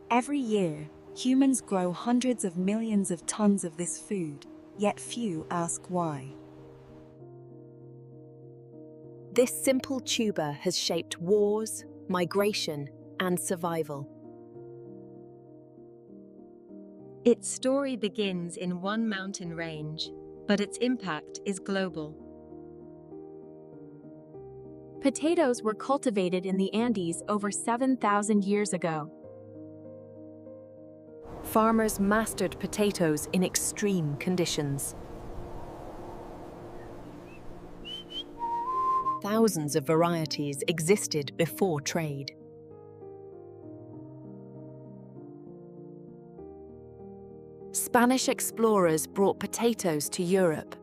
Every year, humans grow hundreds of millions of tons of this food, yet few ask why. This simple tuber has shaped wars, migration, and survival. Its story begins in one mountain range, but its impact is global. Potatoes were cultivated in the Andes over 7,000 years ago. Farmers mastered potatoes in extreme conditions. Thousands of varieties existed before trade. Spanish explorers brought potatoes to Europe.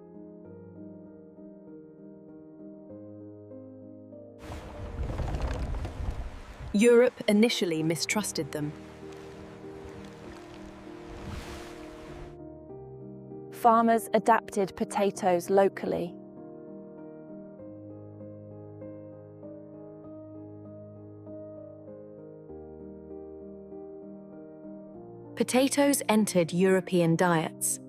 Europe initially mistrusted them. Farmers adapted potatoes locally. Potatoes entered European diets.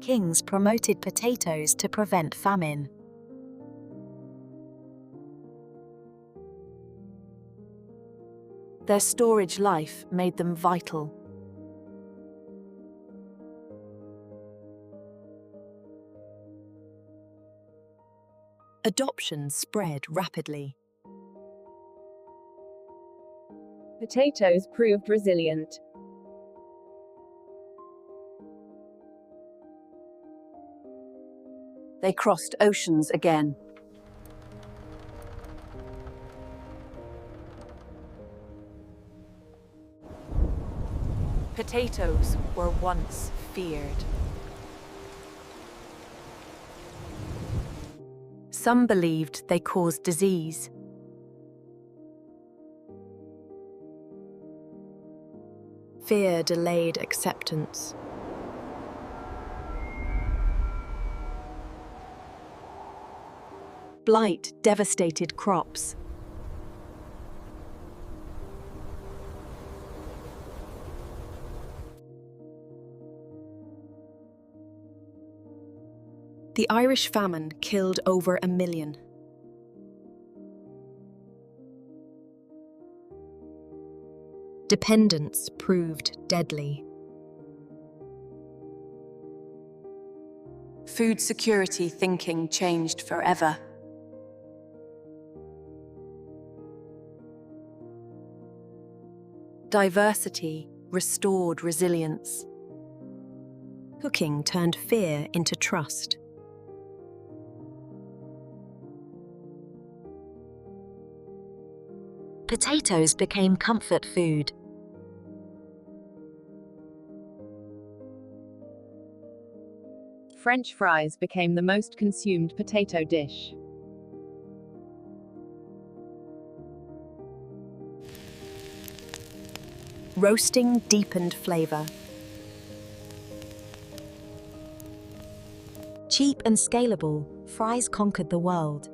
Kings promoted potatoes to prevent famine. Their storage life made them vital. Adoption spread rapidly. Potatoes proved resilient. They crossed oceans again. Potatoes were once feared. Some believed they caused disease. Fear delayed acceptance. Blight devastated crops. The Irish famine killed over 1 million. Dependence proved deadly. Food security thinking changed forever. Diversity restored resilience. Cooking turned fear into trust. Potatoes became comfort food. French fries became the most consumed potato dish. Roasting deepened flavor. Cheap and scalable, fries conquered the world.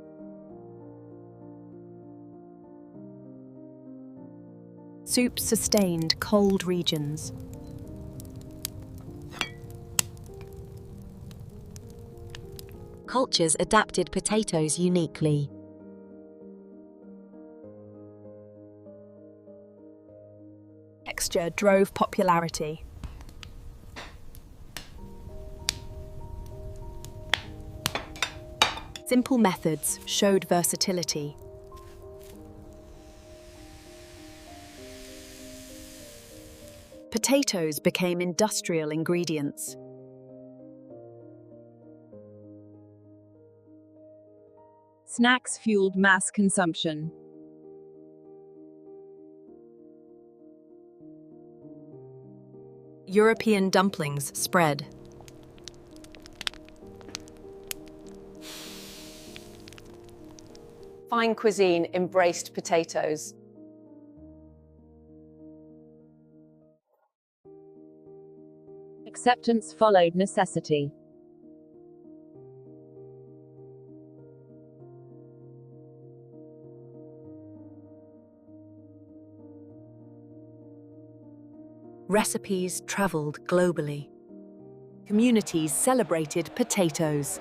Soup sustained cold regions. Cultures adapted potatoes uniquely. Texture drove popularity. Simple methods showed versatility. Potatoes became industrial ingredients. Snacks fueled mass consumption. European dumplings spread. Fine cuisine embraced potatoes. Acceptance followed necessity. Recipes traveled globally. Communities celebrated potatoes.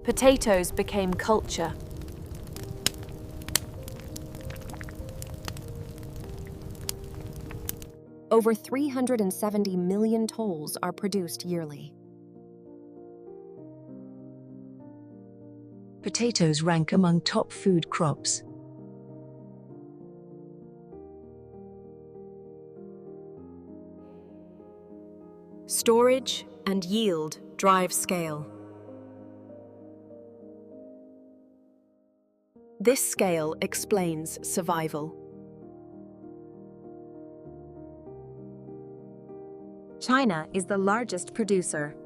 Potatoes became culture. Over 370 million tolls are produced yearly. Potatoes rank among top food crops. Storage and yield drive scale. This scale explains survival. China is the largest producer.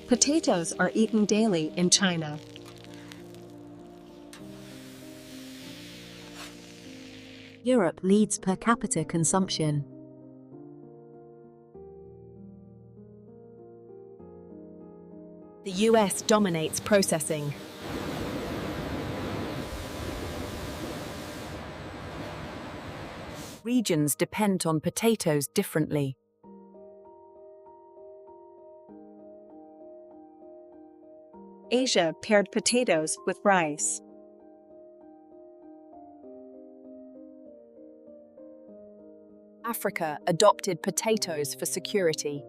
Potatoes are eaten daily in China. Europe leads per capita consumption. The US dominates processing. Regions depend on potatoes differently. Asia paired potatoes with rice. Africa adopted potatoes for security.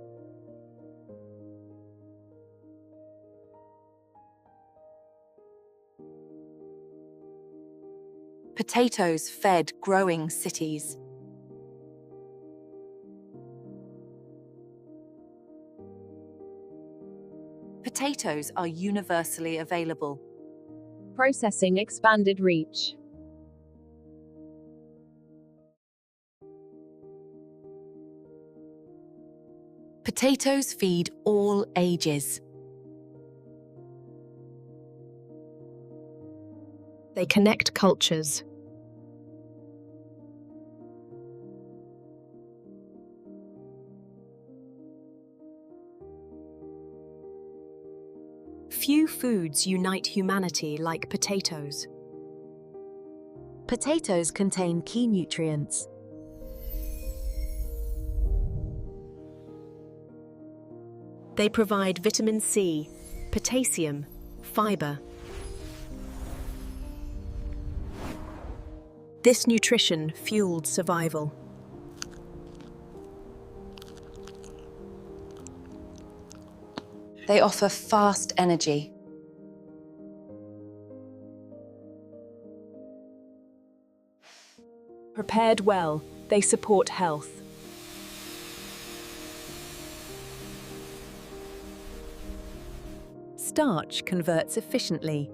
Potatoes fed growing cities. Potatoes are universally available. Processing expanded reach. Potatoes feed all ages. They connect cultures. Few foods unite humanity like potatoes. Potatoes contain key nutrients. They provide vitamin C, potassium, fiber. This nutrition fueled survival. They offer fast energy. Prepared well, they support health. Starch converts efficiently.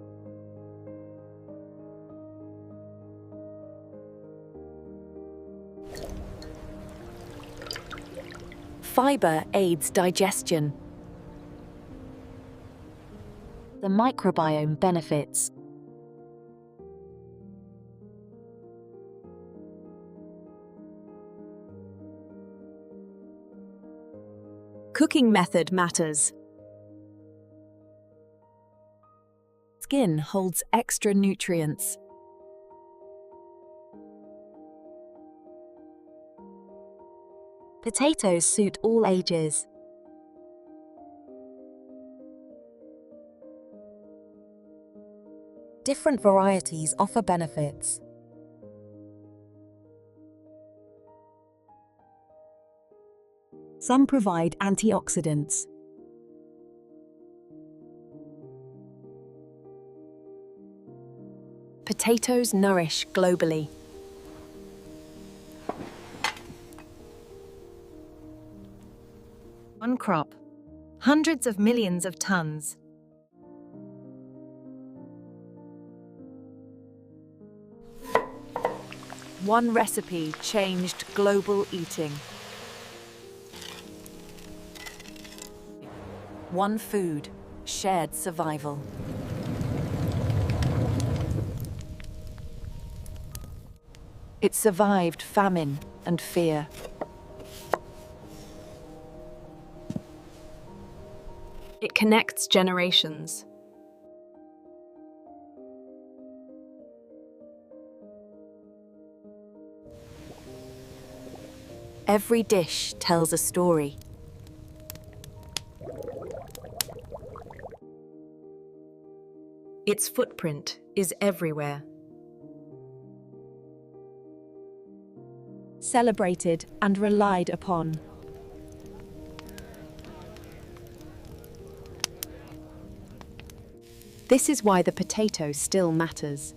Fiber aids digestion. The microbiome benefits. Cooking method matters. Skin holds extra nutrients. Potatoes suit all ages. Different varieties offer benefits. Some provide antioxidants. Potatoes nourish globally. One crop, hundreds of millions of tons. One recipe changed global eating. One food, shared survival. It survived famine and fear. It connects generations. Every dish tells a story. Its footprint is everywhere. Celebrated and relied upon. This is why the potato still matters.